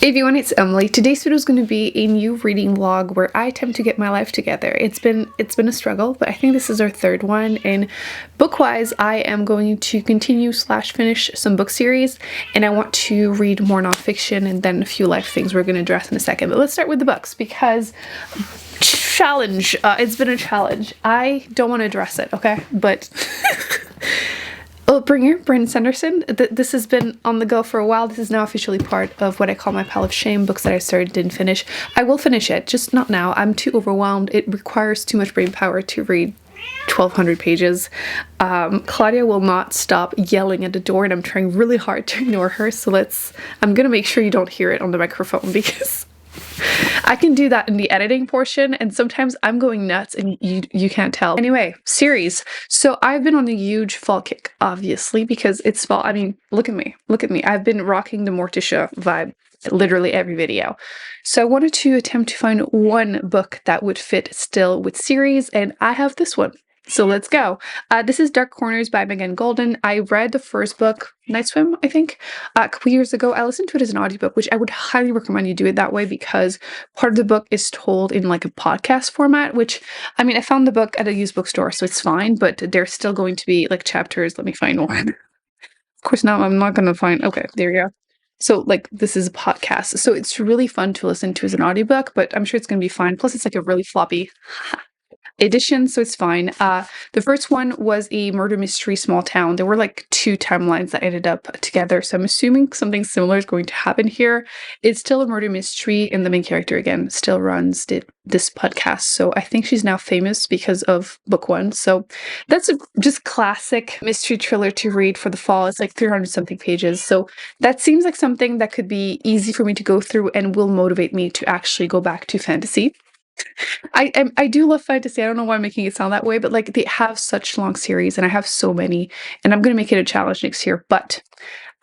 Hey everyone, it's Emily. Today's video is going to be a new reading vlog where I attempt to get my life together. It's been a struggle, but I think this is our third one. And book-wise, I am going to continue / finish some book series, and I want to read more nonfiction and then a few life things we're going to address in a second. But let's start with the books because challenge. It's been a challenge. I don't want to address it, okay? But Bringer, Brandon Sanderson. This has been on the go for a while. This is now officially part of what I call my pile of shame, books that I started didn't finish. I will finish it, just not now. I'm too overwhelmed. It requires too much brain power to read 1,200 pages. Claudia will not stop yelling at the door, and I'm trying really hard to ignore her, so I'm gonna make sure you don't hear it on the microphone because I can do that in the editing portion, and sometimes I'm going nuts and you can't tell. Anyway, series. So I've been on a huge fall kick, obviously, because it's fall. I mean, look at me. Look at me. I've been rocking the Morticia vibe literally every video. So I wanted to attempt to find one book that would fit still with series, and I have this one. So let's go. This is Dark Corners by Megan Golden. I read the first book, Night Swim, I think, a couple years ago. I listened to it as an audiobook, which I would highly recommend you do it that way because part of the book is told in like a podcast format, which, I mean, I found the book at a used bookstore, so it's fine, but there's still going to be like chapters. Let me find one. Of course, now I'm not going to find, okay, there you go. So like this is a podcast, so it's really fun to listen to as an audiobook, but I'm sure it's going to be fine. Plus it's like a really floppy edition, so it's fine. The first one was a murder mystery small town. There were like two timelines that ended up together, so I'm assuming something similar is going to happen here. It's still a murder mystery, and the main character again still runs this podcast, so I think she's now famous because of book one. So that's a just classic mystery thriller to read for the fall. It's like 300 something pages, so that seems like something that could be easy for me to go through and will motivate me to actually go back to fantasy. I do love fantasy. I don't know why I'm making it sound that way, but like they have such long series and I have so many, and I'm going to make it a challenge next year. But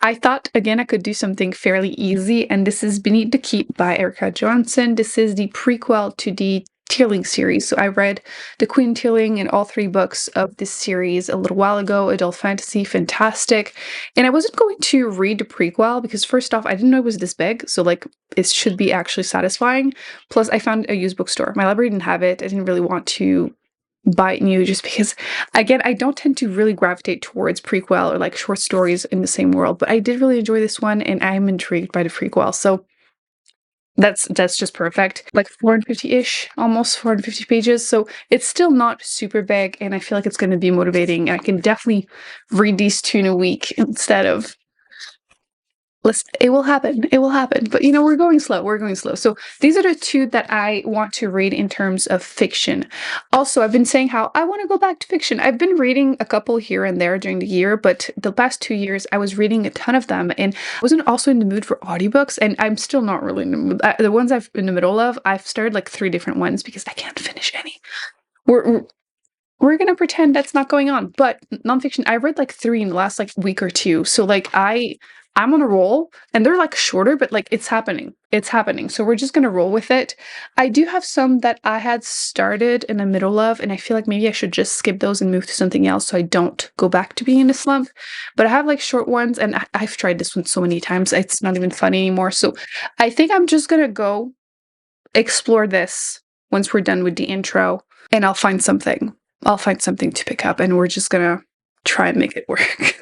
I thought again I could do something fairly easy, and this is Beneath the Keep by Erica Johnson. This is the prequel to the Tearling series. So I read the Queen Tearling and all three books of this series a little while ago. Adult fantasy, fantastic. And I wasn't going to read the prequel because first off, I didn't know it was this big. So like it should be actually satisfying. Plus I found a used bookstore. My library didn't have it. I didn't really want to buy it new just because, again, I don't tend to really gravitate towards prequel or like short stories in the same world, but I did really enjoy this one and I'm intrigued by the prequel. So that's just perfect. Like 450-ish, almost 450 pages. So it's still not super big, and I feel like it's going to be motivating. I can definitely read these two in a week instead of it will happen. It will happen. But you know, we're going slow. We're going slow. So these are the two that I want to read in terms of fiction. Also, I've been saying how I want to go back to fiction. I've been reading a couple here and there during the year, but the past 2 years I was reading a ton of them, and I wasn't also in the mood for audiobooks, and I'm still not really in the mood. The ones I've been in the middle of, I've started like 3 different ones because I can't finish any. We're gonna pretend that's not going on. But nonfiction, I read like 3 in the last like week or 2. So like I'm on a roll, and they're like shorter, but like it's happening. It's happening. So we're just gonna roll with it. I do have some that I had started in the middle of, and I feel like maybe I should just skip those and move to something else so I don't go back to being in a slump. But I have like short ones, and I've tried this one so many times, it's not even funny anymore. So I think I'm just gonna go explore this once we're done with the intro, and I'll find something to pick up, and we're just gonna try and make it work.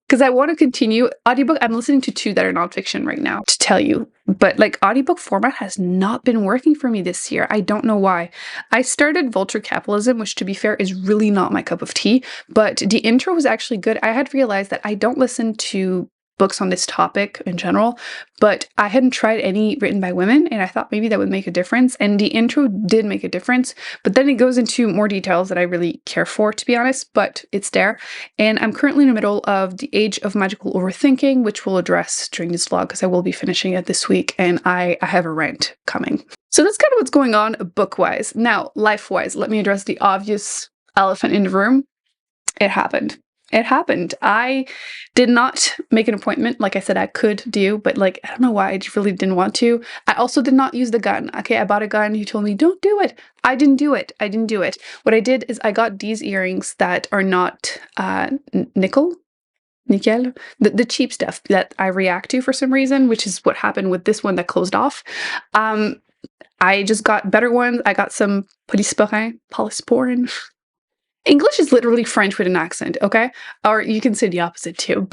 Because I want to continue audiobook. I'm listening to 2 that are nonfiction right now to tell you, but like audiobook format has not been working for me this year. I don't know why. I started Vulture Capitalism, which to be fair is really not my cup of tea, but the intro was actually good. I had realized that I don't listen to books on this topic in general, but I hadn't tried any written by women, and I thought maybe that would make a difference, and the intro did make a difference, but then it goes into more details that I really care for, to be honest, but it's there. And I'm currently in the middle of The Age of Magical Overthinking, which we'll address during this vlog because I will be finishing it this week, and I have a rant coming. So that's kind of what's going on book-wise. Now, life-wise, let me address the obvious elephant in the room. It happened. It happened. I did not make an appointment like I said I could do, but like, I don't know why I just really didn't want to. I also did not use the gun. Okay, I bought a gun. You told me, don't do it. I didn't do it. I didn't do it. What I did is I got these earrings that are not nickel. nickel, the cheap stuff that I react to for some reason, which is what happened with this one that closed off. I just got better ones. I got some polysporin. English is literally French with an accent, okay? Or you can say the opposite too.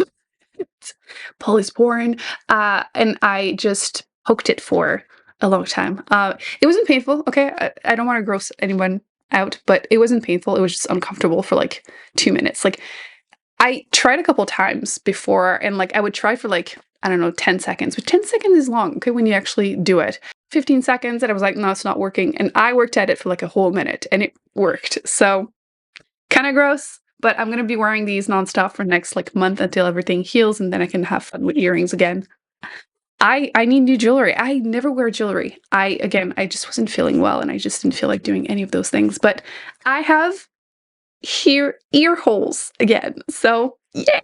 Polysporin. And I just poked it for a long time. It wasn't painful, okay? I don't want to gross anyone out, but it wasn't painful. It was just uncomfortable for like 2 minutes. Like, I tried a couple times before, and like I would try for like, I don't know, 10 seconds, but 10 seconds is long, okay, when you actually do it. 15 seconds, and I was like, no, it's not working. And I worked at it for like a whole minute, and it worked. So, kind of gross, but I'm going to be wearing these nonstop for next like month until everything heals, and then I can have fun with earrings again. I need new jewelry. I never wear jewelry. I just wasn't feeling well, and I just didn't feel like doing any of those things. But I have ear holes again. So yay!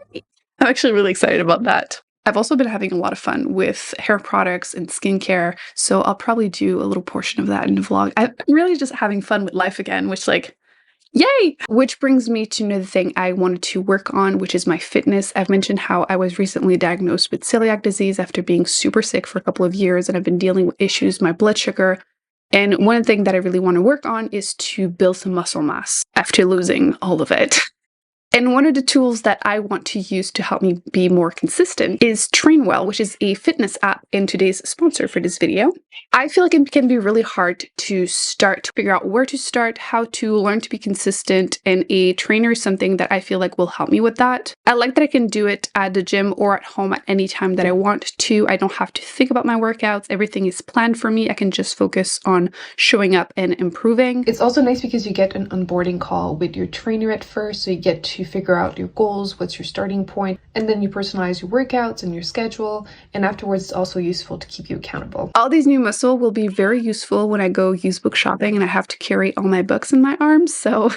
I'm actually really excited about that. I've also been having a lot of fun with hair products and skincare, so I'll probably do a little portion of that in the vlog. I'm really just having fun with life again, which like, yay! Which brings me to another thing I wanted to work on, which is my fitness. I've mentioned how I was recently diagnosed with celiac disease after being super sick for a couple of years, and I've been dealing with issues with my blood sugar. And one thing that I really want to work on is to build some muscle mass after losing all of it. And one of the tools that I want to use to help me be more consistent is Trainwell, which is a fitness app and today's sponsor for this video. I feel like it can be really hard to start, to figure out where to start, how to learn to be consistent, and a trainer is something that I feel like will help me with that. I like that I can do it at the gym or at home at any time that I want to. I don't have to think about my workouts. Everything is planned for me. I can just focus on showing up and improving. It's also nice because you get an onboarding call with your trainer at first, so you get to figure out your goals, what's your starting point, and then you personalize your workouts and your schedule, and afterwards it's also useful to keep you accountable. All these new muscle will be very useful when I go use book shopping and I have to carry all my books in my arms, so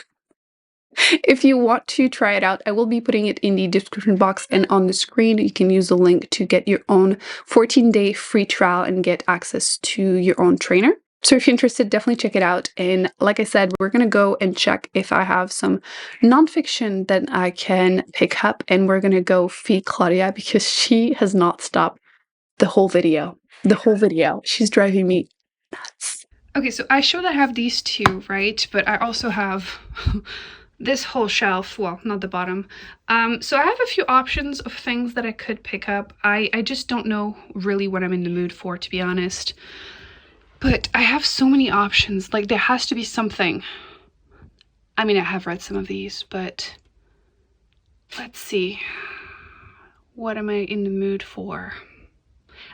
if you want to try it out, I will be putting it in the description box and on the screen. You can use the link to get your own 14-day free trial and get access to your own trainer. So if you're interested, definitely check it out. And like I said, we're going to go and check if I have some nonfiction that I can pick up. And we're going to go feed Claudia because she has not stopped the whole video. The whole video. She's driving me nuts. Okay, so I showed I have these two, right? But I also have this whole shelf. Well, not the bottom. So I have a few options of things that I could pick up. I just don't know really what I'm in the mood for, to be honest. But I have so many options, like there has to be something. I mean, I have read some of these, but let's see. What am I in the mood for?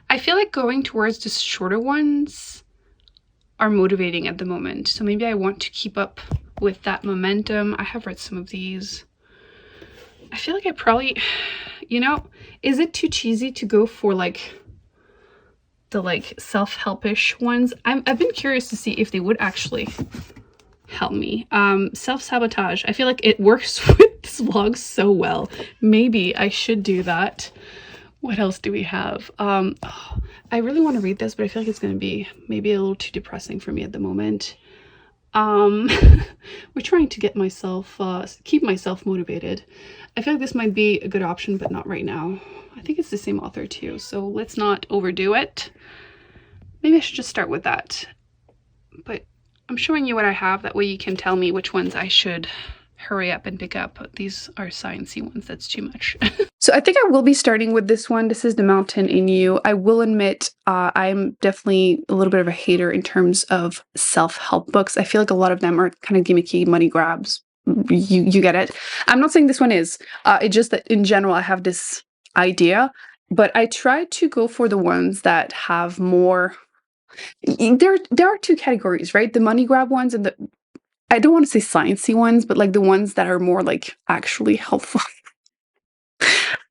I feel like going towards the shorter ones are motivating at the moment. So maybe I want to keep up with that momentum. I have read some of these. I feel like I probably, you know, is it too cheesy to go for like the like self-helpish ones? I've been curious to see if they would actually help me. Self-sabotage. I feel like it works with this vlog so well. Maybe I should do that. What else do we have? Oh, I really want to read this, but I feel like it's going to be maybe a little too depressing for me at the moment. We're trying to get myself, keep myself motivated. I feel like this might be a good option, but not right now. I think it's the same author too, so let's not overdo it. Maybe I should just start with that. But I'm showing you what I have, that way you can tell me which ones I should hurry up and pick up. These are sciencey ones, that's too much. So I think I will be starting with this one. This is The Mountain in You. I will admit I'm definitely a little bit of a hater in terms of self-help books. I feel like a lot of them are kind of gimmicky money grabs. You get it. I'm not saying this one is. It's just that in general I have this idea, but I try to go for the ones that have more. There are two categories, right? The money grab ones and the, I don't want to say sciencey ones, but like the ones that are more like actually helpful.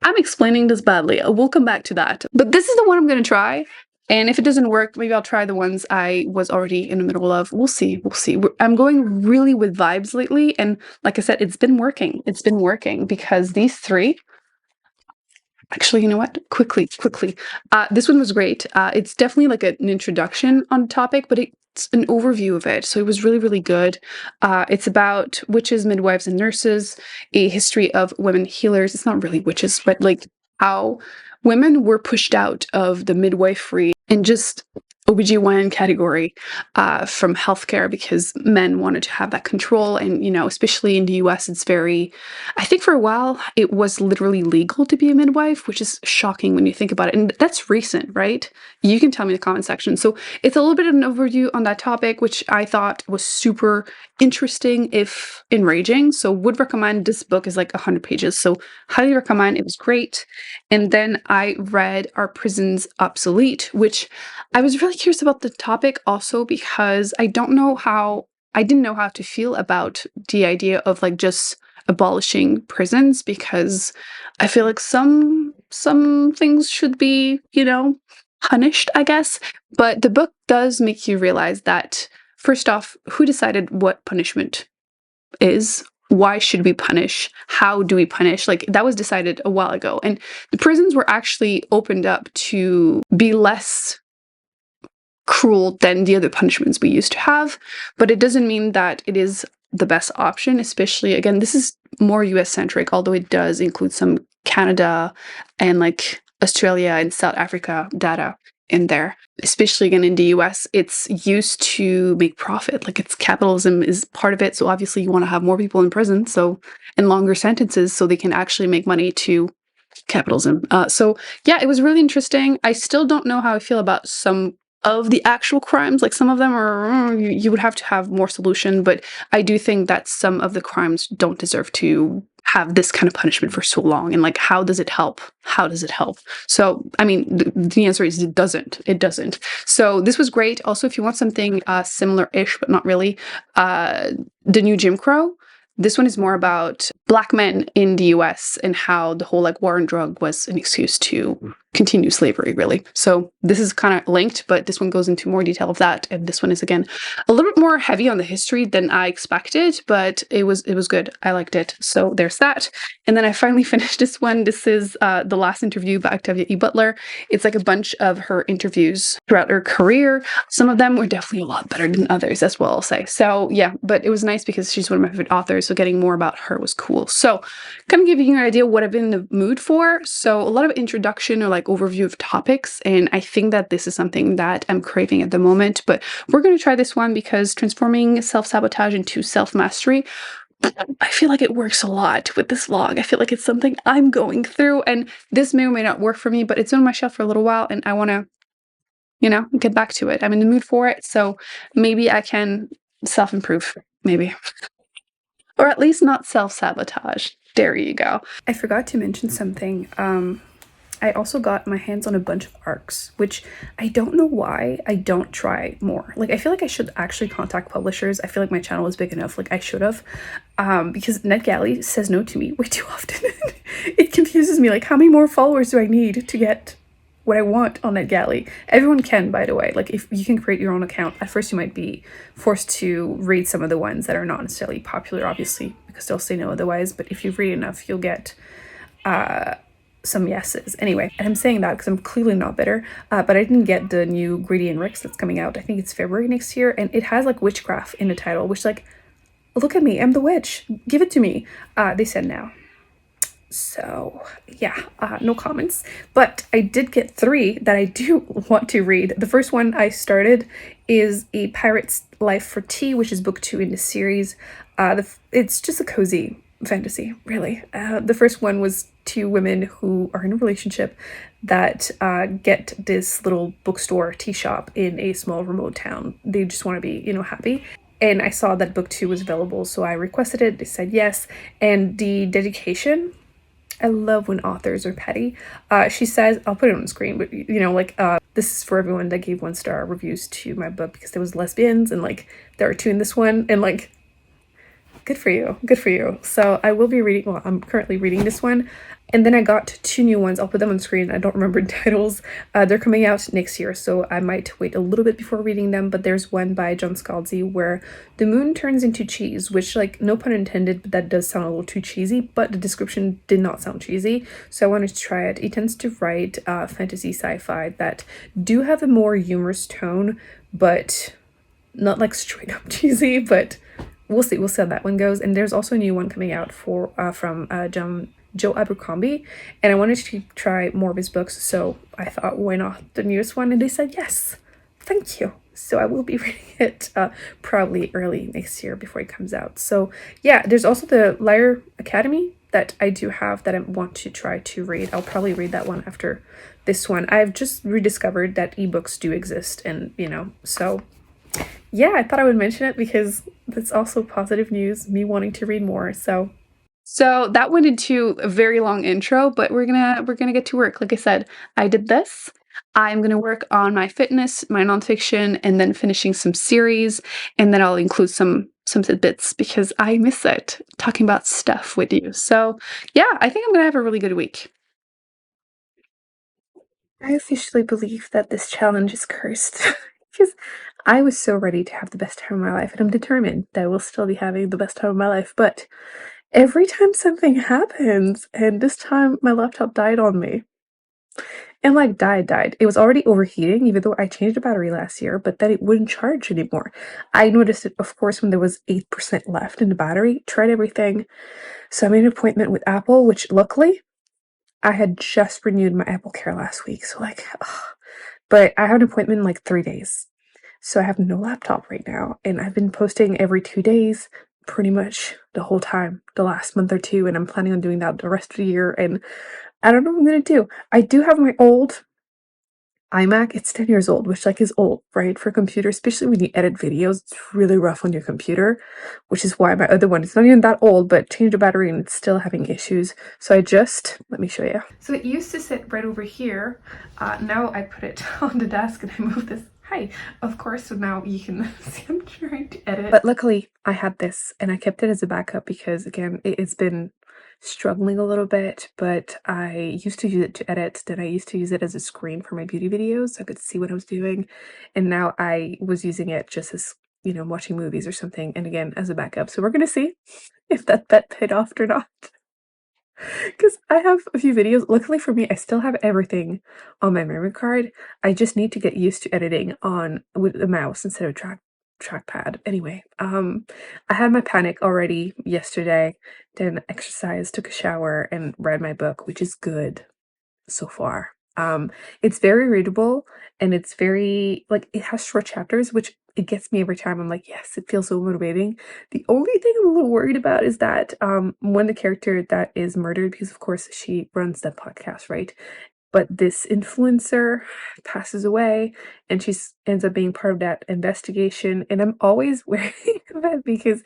I'm explaining this badly. We'll come back to that. But this is the one I'm going to try. And if it doesn't work, maybe I'll try the ones I was already in the middle of. We'll see. We'll see. I'm going really with vibes lately. And like I said, it's been working. It's been working because these three, Actually, you know what? Quickly. This one was great. It's definitely like an introduction on the topic, but it's an overview of it. So it was really, really good. It's about witches, midwives, and nurses, a history of women healers. It's not really witches, but like how women were pushed out of the midwifery and just OBGYN category from healthcare because men wanted to have that control. And, you know, especially in the US, it's very, I think for a while it was literally legal to be a midwife, which is shocking when you think about it. And that's recent, right? You can tell me in the comment section. So it's a little bit of an overview on that topic, which I thought was super interesting, if enraging. So would recommend. This book is like 100 pages. So highly recommend. It was great. And then I read Are Prisons Obsolete, which I was really curious about the topic also because I didn't know how to feel about the idea of like just abolishing prisons, because I feel like some things should be, you know, punished, I guess. But the book does make you realize that, first off, who decided what punishment is? Why should we punish? How do we punish? Like, that was decided a while ago. And the prisons were actually opened up to be less cruel than the other punishments we used to have. But it doesn't mean that it is the best option, especially, again, this is more US centric, although it does include some Canada and like Australia and South Africa data in there. Especially again in the US, it's used to make profit. Like, it's capitalism is part of it. So obviously you want to have more people in prison, so, and longer sentences so they can actually make money to capitalism. So yeah, it was really interesting. I still don't know how I feel about some of the actual crimes. Like, some of them are, you would have to have more solution, but I do think that some of the crimes don't deserve to have this kind of punishment for so long. And like, how does it help? So I mean, the answer is it doesn't. So this was great. Also, if you want something similar-ish but not really, The New Jim Crow. This one is more about Black men in the US and how the whole like war on drug was an excuse to continue slavery, really. So this is kind of linked, but this one goes into more detail of that. And this one is, again, a little bit more heavy on the history than I expected, but it was good. I liked it. So there's that. And then I finally finished this one. This is The Last Interview by Octavia E. Butler. It's like a bunch of her interviews throughout her career. Some of them were definitely a lot better than others as well, I'll say. So yeah, but it was nice because she's one of my favorite authors. So getting more about her was cool. So kind of giving you an idea what I've been in the mood for. So a lot of introduction or like overview of topics. And I think that this is something that I'm craving at the moment, but we're going to try this one because transforming self-sabotage into self-mastery, I feel like it works a lot with this log. I feel like it's something I'm going through, and this may or may not work for me, but it's on my shelf for a little while and I want to, you know, get back to it. I'm in the mood for it. So maybe I can self-improve, maybe. Or at least not self-sabotage. There you go. I forgot to mention something. I also got my hands on a bunch of ARCs, which I don't know why I don't try more. Like, I feel like I should actually contact publishers. I feel like my channel is big enough, like I should have, because NetGalley says no to me way too often. It confuses me, like, how many more followers do I need to get what I want on NetGalley? Everyone can, by the way. Like, if you can create your own account, at first you might be forced to read some of the ones that are not necessarily popular, obviously, because they'll say no otherwise, but if you read enough, you'll get some yeses. Anyway, and I'm saying that because I'm clearly not bitter, but I didn't get the new Greedy and Ricks that's coming out. I think it's February next year, and it has like witchcraft in the title, which, like, look at me, I'm the witch, give it to me. They said no. So yeah, no comments, but I did get 3 that I do want to read. The first one I started is A Pirate's Life for Tea, which is book 2 in the series. It's just a cozy fantasy, really. The first one was 2 women who are in a relationship that get this little bookstore, tea shop in a small remote town. They just want to be, you know, happy. And I saw that book 2 was available, so I requested it. They said yes. And the dedication, I love when authors are petty. She says, I'll put it on the screen, but you know, like, this is for everyone that gave 1-star reviews to my book because there was lesbians and like there are 2 in this one, and like, good for you. Good for you. So I will be reading, well, I'm currently reading this one. And then I got two new ones. I'll put them on screen. I don't remember titles. They're coming out next year, so I might wait a little bit before reading them. But there's one by John Scalzi where the moon turns into cheese, which, like, no pun intended, but that does sound a little too cheesy. But the description did not sound cheesy, so I wanted to try it. He tends to write fantasy sci-fi that do have a more humorous tone, but not like straight up cheesy. But we'll see how that one goes. And there's also a new one coming out for from Joe Abercrombie, and I wanted to try more of his books, so I thought, why not the newest one? And they said yes, thank you. So I will be reading it probably early next year before it comes out. So yeah, there's also the Liar Academy that I do have that I want to try to read. I'll probably read that one after this one. I've just rediscovered that ebooks do exist, and so yeah, I thought I would mention it because that's also positive news, me wanting to read more. So that went into a very long intro, but we're gonna get to work. Like I said, I did this. I'm gonna work on my fitness, my nonfiction, and then finishing some series, and then I'll include some tidbits because I miss it talking about stuff with you. So yeah, I think I'm gonna have a really good week. I officially believe that this challenge is cursed because I was so ready to have the best time of my life, and I'm determined that I will still be having the best time of my life, but every time something happens, and this time my laptop died on me. And like died. It was already overheating, even though I changed the battery last year, but then it wouldn't charge anymore. I noticed it, of course, when there was 8% left in the battery. Tried everything. So I made an appointment with Apple, which luckily I had just renewed my Apple Care last week. So like, ugh. But I have an appointment in like 3 days. So I have no laptop right now, and I've been posting every 2 days pretty much the whole time, the last month or two, and I'm planning on doing that the rest of the year, and I don't know what I'm gonna do. I do have my old iMac. It's 10 years old, which like is old, right? For a computer, especially when you edit videos, it's really rough on your computer, which is why my other one, it's not even that old, but changed the battery and it's still having issues. So let me show you. So it used to sit right over here. Now I put it on the desk and I moved this. Hi, of course, so now you can see I'm trying to edit. But luckily I had this and I kept it as a backup because again, it's been struggling a little bit, but I used to use it to edit, then I used to use it as a screen for my beauty videos so I could see what I was doing, and now I was using it just as, watching movies or something, and again, as a backup. So we're gonna see if that bet paid off or not. Because I have a few videos. Luckily for me, I still have everything on my memory card. I just need to get used to editing with a mouse instead of trackpad. Anyway, I had my panic already yesterday, then exercised, took a shower, and read my book, which is good so far. It's very readable, and it's very, like, it has short chapters, which it gets me every time. I'm like, yes, it feels so motivating. The only thing I'm a little worried about is that when the character that is murdered, because of course she runs that podcast, right? But this influencer passes away, and she ends up being part of that investigation. And I'm always wary of that because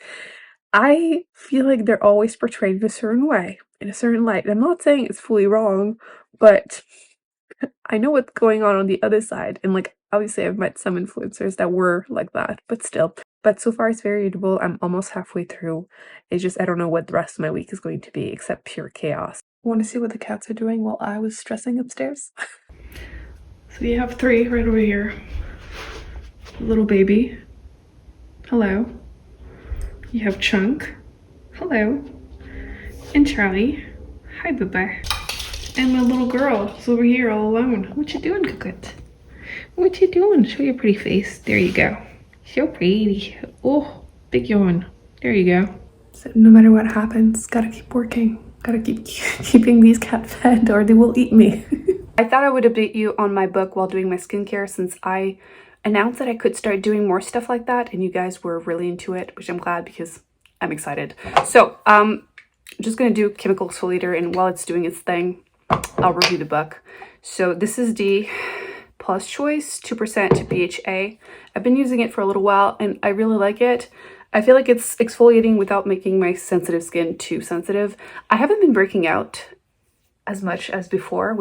I feel like they're always portrayed in a certain way, in a certain light. I'm not saying it's fully wrong, but I know what's going on the other side. And like, obviously I've met some influencers that were like that, but still. But so far it's very readable. I'm almost halfway through. It's just, I don't know what the rest of my week is going to be except pure chaos. Want to see what the cats are doing while I was stressing upstairs? So you have 3 right over here. Little baby. Hello. You have Chunk. Hello. And Charlie. Hi, Bubba. And my little girl is over here all alone. What you doing, Cookit? What you doing? Show your pretty face. There you go. So pretty. Oh, big yawn. There you go. So no matter what happens, gotta keep working. Gotta keep keeping these cats fed or they will eat me. I thought I would update you on my book while doing my skincare since I announced that I could start doing more stuff like that and you guys were really into it, which I'm glad because I'm excited. So I'm just gonna do chemical exfoliator, and while it's doing its thing, I'll review the book. So this is the Plus Choice 2% BHA. I've been using it for a little while and I really like it. I feel like it's exfoliating without making my sensitive skin too sensitive. I haven't been breaking out as much as before,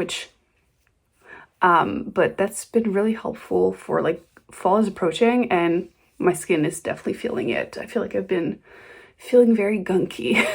but that's been really helpful for like fall is approaching and my skin is definitely feeling it. I feel like I've been feeling very gunky.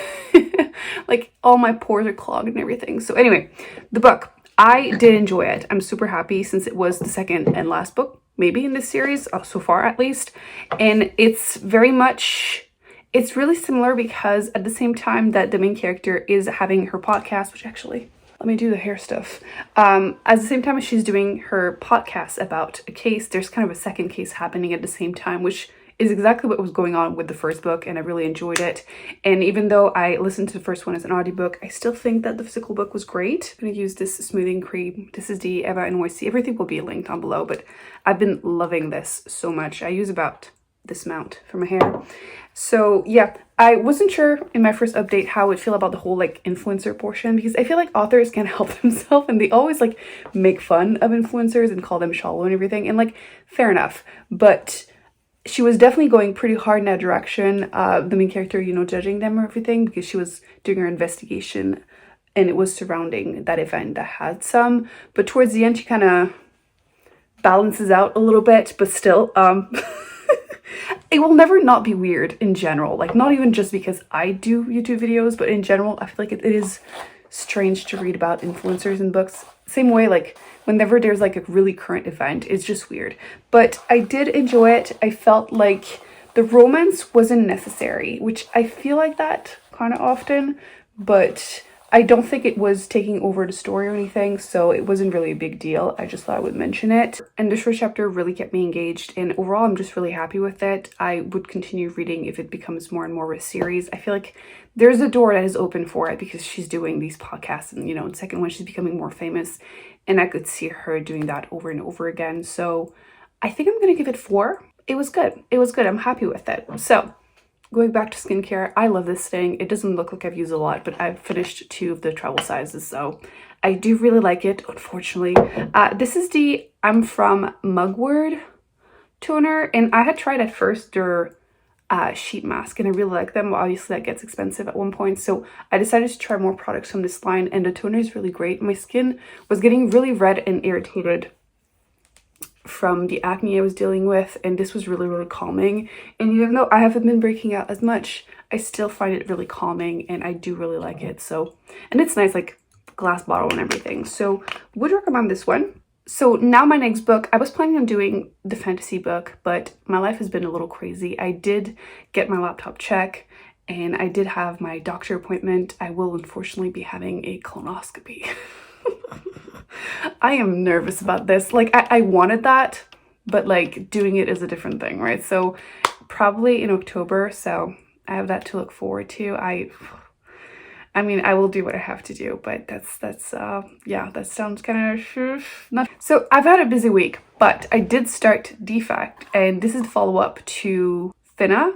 Like all my pores are clogged and everything. So anyway, the book, I did enjoy it. I'm super happy since it was the second and last book, maybe in this series, so far at least. And it's very much, it's really similar because at the same time that the main character is having her podcast, which actually, let me do the hair stuff. At the same time as she's doing her podcast about a case, there's kind of a second case happening at the same time, which is exactly what was going on with the first book, and I really enjoyed it. And even though I listened to the first one as an audiobook, I still think that the physical book was great. I'm going to use this smoothing cream. This is the Eva NYC. Everything will be linked down below, but I've been loving this so much. I use about this amount for my hair. So yeah, I wasn't sure in my first update how I would feel about the whole like influencer portion, because I feel like authors can't help themselves and they always like make fun of influencers and call them shallow and everything, and like fair enough, but she was definitely going pretty hard in that direction, the main character, you know, judging them or everything, because she was doing her investigation and it was surrounding that event that had some, but towards the end she kind of balances out a little bit, but still it will never not be weird in general, like not even just because I do YouTube videos, but in general I feel like it is strange to read about influencers in books. Same way, like whenever there's like a really current event, it's just weird. But I did enjoy it. I felt like the romance wasn't necessary, which I feel like that kind of often, but I don't think it was taking over the story or anything, so it wasn't really a big deal. I just thought I would mention it. And this first chapter really kept me engaged, and overall I'm just really happy with it. I would continue reading if it becomes more and more of a series. I feel like there's a door that is open for it because she's doing these podcasts, and you know, the second one she's becoming more famous, and I could see her doing that over and over again. So I think I'm gonna give it 4. It was good. It was good. I'm happy with it. So going back to skincare, I love this thing. It doesn't look like I've used a lot, but I've finished 2 of the travel sizes, so I do really like it, unfortunately. This is the I'm From Mugwort toner, and I had tried at first their sheet mask, and I really like them. Obviously, that gets expensive at one point, so I decided to try more products from this line, and the toner is really great. My skin was getting really red and irritated from the acne I was dealing with, and this was really calming. And even though I haven't been breaking out as much, I still find it really calming, and I do really like it. So, and it's nice, like glass bottle and everything, so would recommend this one. So now my next book, I was planning on doing the fantasy book, but my life has been a little crazy. I did get my laptop check and I did have my doctor appointment. I will unfortunately be having a colonoscopy. I am nervous about this. Like I wanted that, but like doing it is a different thing, right? So probably in October, so I have that to look forward to. I mean, I will do what I have to do, but that's yeah, that sounds kind of not. So I've had a busy week, but I did start Defekt, and this is the follow-up to Finna,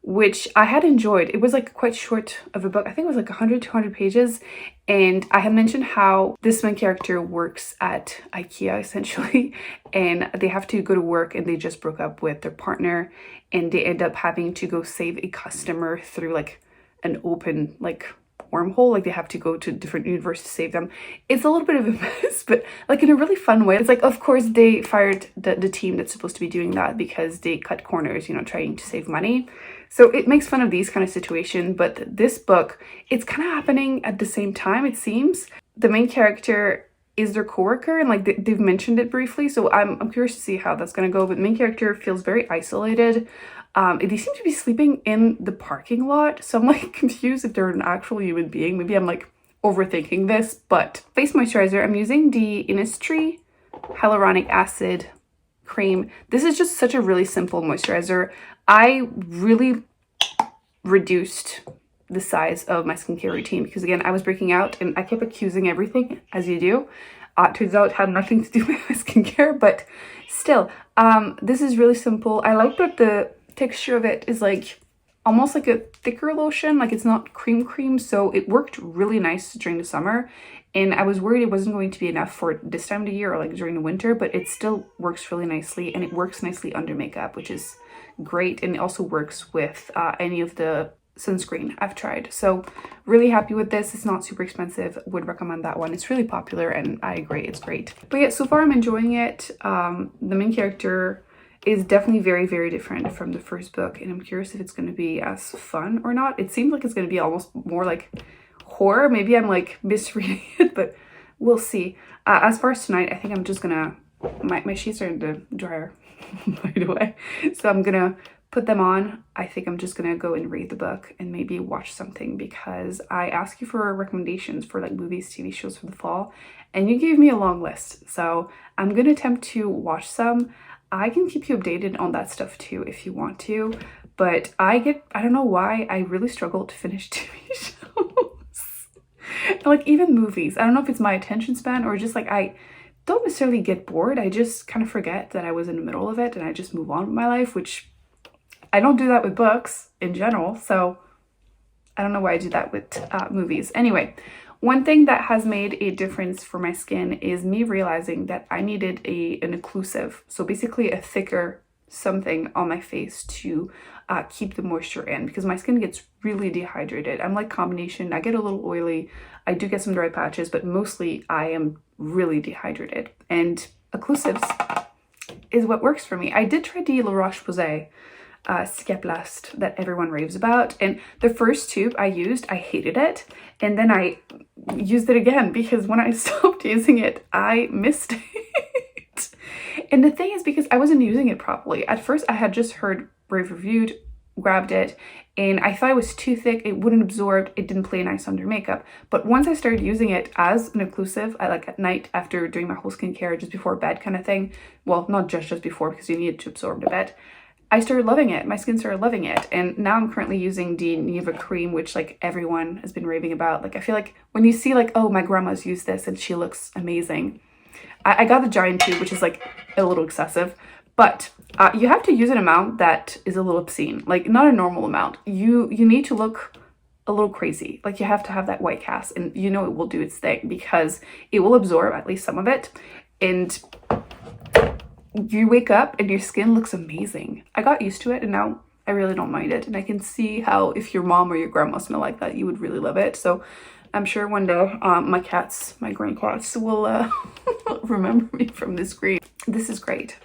which I had enjoyed. It was like quite short of a book. I think it was like 100-200 pages, and I had mentioned how this main character works at IKEA essentially, and they have to go to work, and they just broke up with their partner, and they end up having to go save a customer through like an open like wormhole. Like they have to go to a different universe to save them. It's a little bit of a mess, but like in a really fun way. It's like, of course they fired the team that's supposed to be doing that because they cut corners, you know, trying to save money. So it makes fun of these kind of situations, but this book, it's kind of happening at the same time, it seems. The main character is their coworker, and like they've mentioned it briefly, so I'm curious to see how that's going to go. But the main character feels very isolated. They seem to be sleeping in the parking lot, so I'm like confused if they're an actual human being. Maybe I'm like overthinking this. But face moisturizer, I'm using the Innisfree Hyaluronic Acid Cream. This is just such a really simple moisturizer. I really reduced the size of my skincare routine because again, I was breaking out and I kept accusing everything, as you do. Turns out it had nothing to do with my skincare, but still, this is really simple. I like that the texture of it is like almost like a thicker lotion, like it's not cream, so it worked really nice during the summer. And I was worried it wasn't going to be enough for this time of the year or like during the winter, but it still works really nicely, and it works nicely under makeup, which is great. And it also works with any of the sunscreen I've tried. So really happy with this. It's not super expensive. Would recommend that one. It's really popular and I agree, it's great. But yeah, so far I'm enjoying it. The main character is definitely very, very different from the first book, and I'm curious if it's going to be as fun or not. It seems like it's going to be almost more like horror. Maybe I'm like misreading it, but we'll see. As far as tonight, I think I'm just gonna, my sheets are in the dryer, by the way, so I'm gonna put them on. I think I'm just gonna go and read the book and maybe watch something, because I asked you for recommendations for like movies, TV shows for the fall, and you gave me a long list, so I'm gonna attempt to watch some. I can keep you updated on that stuff too if you want to, but I don't know why I really struggle to finish TV shows. Like even movies. I don't know if it's my attention span or just like I don't necessarily get bored. I just kind of forget that I was in the middle of it and I just move on with my life, which I don't do that with books in general. So I don't know why I do that with movies. Anyway, one thing that has made a difference for my skin is me realizing that I needed an occlusive. So basically a thicker something on my face to keep the moisture in, because my skin gets really dehydrated. I'm like combination. I get a little oily. I do get some dry patches, but mostly I am really dehydrated. And occlusives is what works for me. I did try the La Roche-Posay Skeplast that everyone raves about, and the first tube I used, I hated it, and then I used it again because when I stopped using it, I missed it. And the thing is, because I wasn't using it properly. At first, I had just heard rave reviewed, grabbed it, and I thought it was too thick. It wouldn't absorb. It didn't play nice under makeup. But once I started using it as an occlusive, I like at night after doing my whole skincare, just before bed kind of thing. Well, not just before, because you need it to absorb a bit. I started loving it. My skin started loving it. And now I'm currently using the Nivea cream, which like everyone has been raving about. Like I feel like when you see like, oh, my grandma's used this and she looks amazing. I got the giant tube, which is like a little excessive, but you have to use an amount that is a little obscene, like not a normal amount. You need to look a little crazy. Like you have to have that white cast, and you know it will do its thing because it will absorb at least some of it. And you wake up and your skin looks amazing. I got used to it and now I really don't mind it. And I can see how if your mom or your grandma smell like that, you would really love it. So I'm sure one day my grandcats will remember me from this screen. This is great.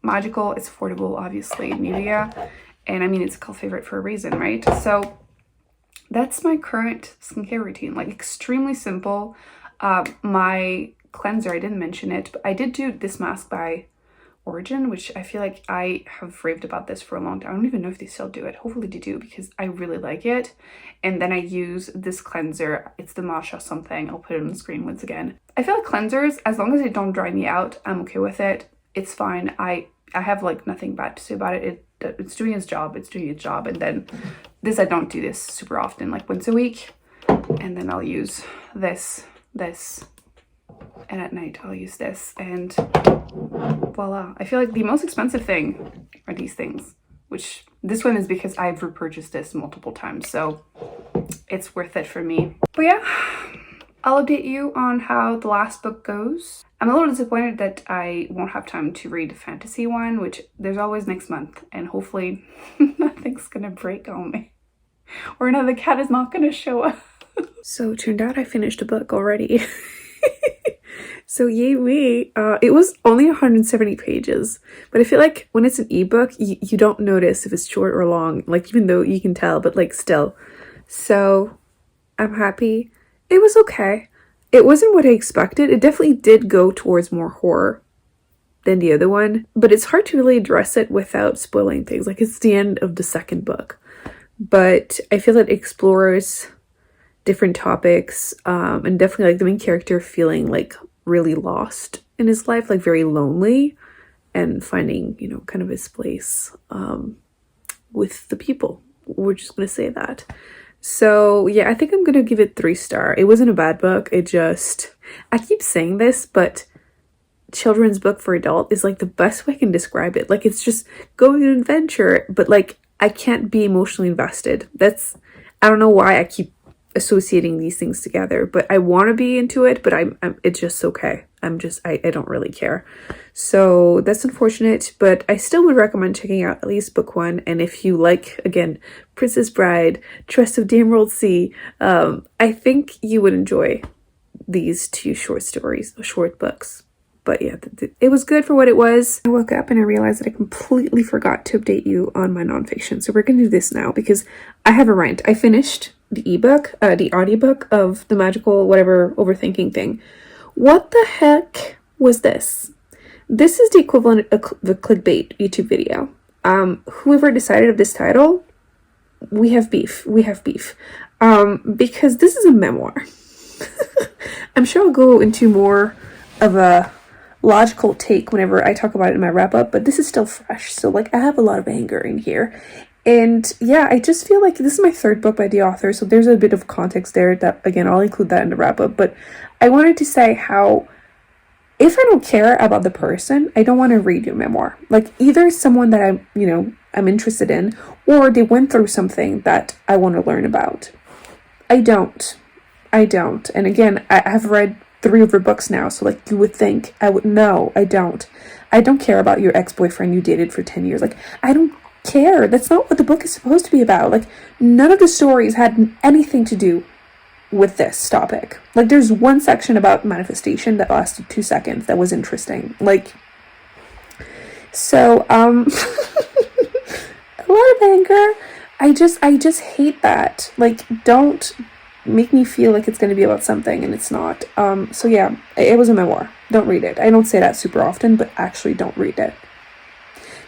Magical, it's affordable, obviously, Nivea. And I mean, it's a cult favorite for a reason, right? So that's my current skincare routine, like extremely simple. My cleanser, I didn't mention it, but I did do this mask by Origin, which I feel like I have raved about this for a long time. I don't even know if they still do it. Hopefully they do, because I really like it. And then I use this cleanser. It's the Masha something. I'll put it on the screen once again. I feel like cleansers, as long as they don't dry me out, I'm okay with it. It's fine. I have like nothing bad to say about it. It's doing its job. It's doing its job. And then this, I don't do this super often, like once a week. And then I'll use this, and at night I'll use this, and voila. I feel like the most expensive thing are these things, which this one is because I've repurchased this multiple times, so it's worth it for me. But yeah, I'll update you on how the last book goes. I'm a little disappointed that I won't have time to read the fantasy one, which there's always next month, and hopefully nothing's gonna break on me, or another cat is not gonna show up. So it turned out I finished a book already. So yay me. It was only 170 pages, but I feel like when it's an ebook, you don't notice if it's short or long, like even though you can tell, but like still. So I'm happy. It was okay. It wasn't what I expected. It definitely did go towards more horror than the other one, but it's hard to really address it without spoiling things. Like it's the end of the second book, but I feel it explores different topics, and definitely like the main character feeling like really lost in his life, like very lonely, and finding, you know, kind of his place with the people. We're just gonna say that. So yeah, I think I'm gonna give it 3-star. It wasn't a bad book. I keep saying this, but children's book for adult is like the best way I can describe it. Like it's just going on an adventure, but like I can't be emotionally invested. I don't know why I keep associating these things together, but I want to be into it, but it's just okay. I don't really care. So that's unfortunate, but I still would recommend checking out at least book 1. And if you like, again, Princess Bride, Trust of the Emerald Sea, I think you would enjoy these 2 short books. But yeah, it was good for what it was. I woke up and I realized that I completely forgot to update you on my nonfiction. So we're going to do this now because I have a rant. I finished the the audiobook of the magical whatever overthinking thing. What the heck was this? This is the equivalent of the clickbait YouTube video. Whoever decided of this title, we have beef. We have beef. Because this is a memoir. I'm sure I'll go into more of a logical take whenever I talk about it in my wrap up, but this is still fresh. So like I have a lot of anger in here. And yeah, I just feel like this is my third book by the author. So there's a bit of context there that, again, I'll include that in the wrap up. But I wanted to say how if I don't care about the person, I don't want to read your memoir. Like either someone that I'm interested in, or they went through something that I want to learn about. I don't. And again, I have read 3 of her books now, so like you would think I would. No, I don't. I don't care about your ex-boyfriend you dated for 10 years. Like I don't care. That's not what the book is supposed to be about. Like none of the stories had anything to do with this topic. Like there's one section about manifestation that lasted 2 seconds that was interesting. Like so a lot of anger. I just hate that. Like don't make me feel like it's going to be about something and it's not. So yeah, it was a memoir. Don't read it. I don't say that super often, but actually don't read it.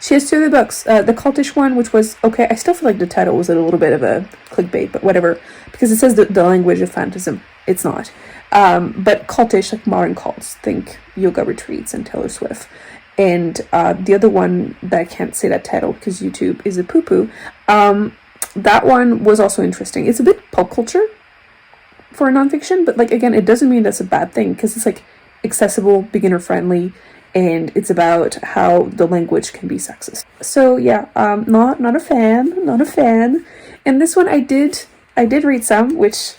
She has 2 other books. The cultish one, which was okay. I still feel like the title was a little bit of a clickbait, but whatever, because it says the language of phantasm. It's not. But cultish, like modern cults, think yoga retreats and Taylor Swift. And the other one that I can't say that title because YouTube is a poo-poo. That one was also interesting. It's a bit pop culture for a nonfiction, but like again, it doesn't mean that's a bad thing because it's like accessible, beginner friendly, and it's about how the language can be sexist. So yeah, not a fan. And this one I did read some, which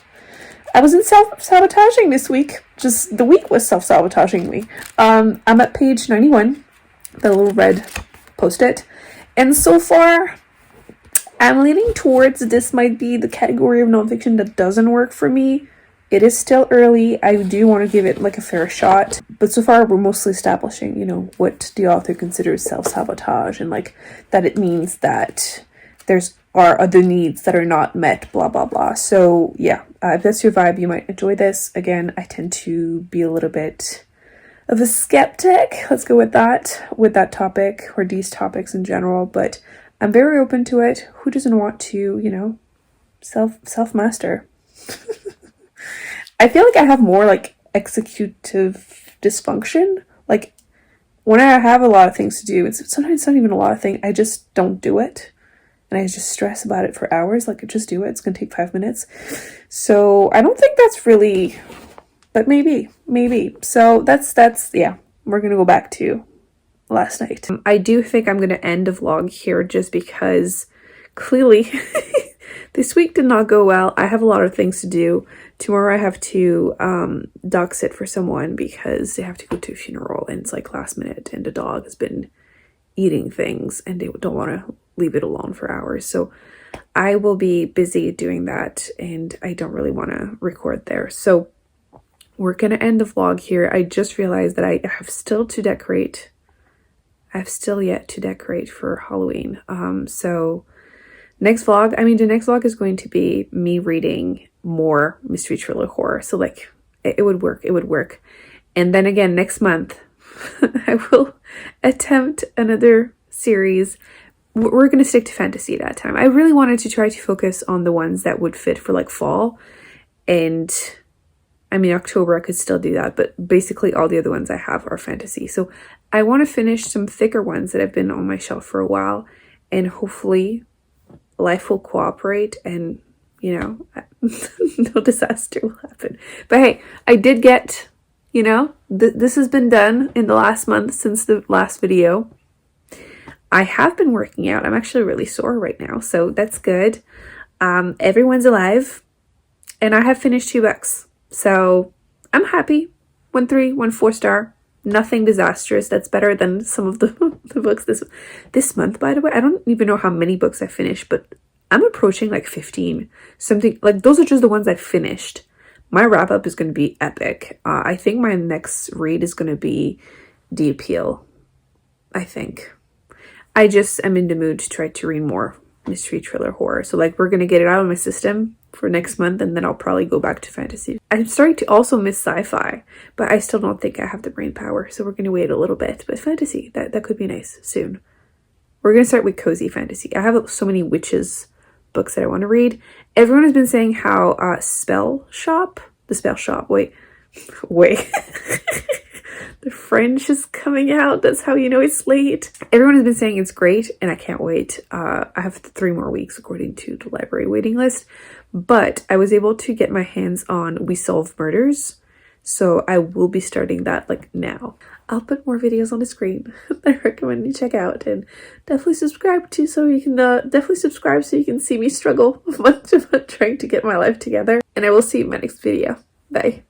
I wasn't self-sabotaging this week. Just the week was self-sabotaging me. I'm at page 91, the little red post-it, and so far I'm leaning towards this might be the category of nonfiction that doesn't work for me. It is still early. I do want to give it like a fair shot. But so far we're mostly establishing, what the author considers self-sabotage and like that it means that are other needs that are not met, blah, blah, blah. So yeah, if that's your vibe, you might enjoy this. Again, I tend to be a little bit of a skeptic. Let's go with that topic or these topics in general. But I'm very open to it. Who doesn't want to, self-master? I feel like I have more like executive dysfunction. Like when I have a lot of things to do, sometimes it's not even a lot of things. I just don't do it. And I just stress about it for hours. Like just do it. It's going to take 5 minutes. So I don't think that's really, but maybe. So that's, yeah, we're going to go back to last night. I do think I'm going to end the vlog here just because clearly this week did not go well. I have a lot of things to do. Tomorrow I have to dog sit for someone because they have to go to a funeral and it's like last minute and the dog has been eating things and they don't want to leave it alone for hours. So I will be busy doing that and I don't really want to record there. So we're going to end the vlog here. I just realized that I have still to decorate. I have still yet to decorate for Halloween. So the next vlog is going to be me reading more mystery thriller horror. So like it would work. And then again, next month, I will attempt another series. We're going to stick to fantasy that time. I really wanted to try to focus on the ones that would fit for like fall. And October I could still do that, but basically all the other ones I have are fantasy. So I want to finish some thicker ones that have been on my shelf for a while, and hopefully life will cooperate and no disaster will happen. But hey, I did get, this has been done in the last month since the last video. I have been working out. I'm actually really sore right now, so that's good. Everyone's alive, and I have finished 2 books. So I'm happy. 1 3, 1 4 star. Nothing disastrous. That's better than some of the books this month, by the way. I don't even know how many books I finished, but I'm approaching like 15. Something like those are just the ones I finished. My wrap up is going to be epic. I think my next read is going to be the appeal, I think. I just am in the mood to try to read more mystery, thriller, horror. So like we're gonna get it out of my system for next month, and then I'll probably go back to fantasy. I'm starting to also miss sci-fi, but I still don't think I have the brain power, so we're gonna wait a little bit. But fantasy, that could be nice soon. We're gonna start with cozy fantasy. I have so many witches books that I want to read. Everyone has been saying how the Spell Shop, wait. The French is coming out. That's how you know it's late. Everyone has been saying it's great, and I can't wait. I have 3 more weeks according to the library waiting list, but I was able to get my hands on We Solve Murders, so I will be starting that like now. I'll put more videos on the screen that I recommend you check out, and definitely subscribe so you can see me struggle month to month trying to get my life together. And I will see you in my next video. Bye.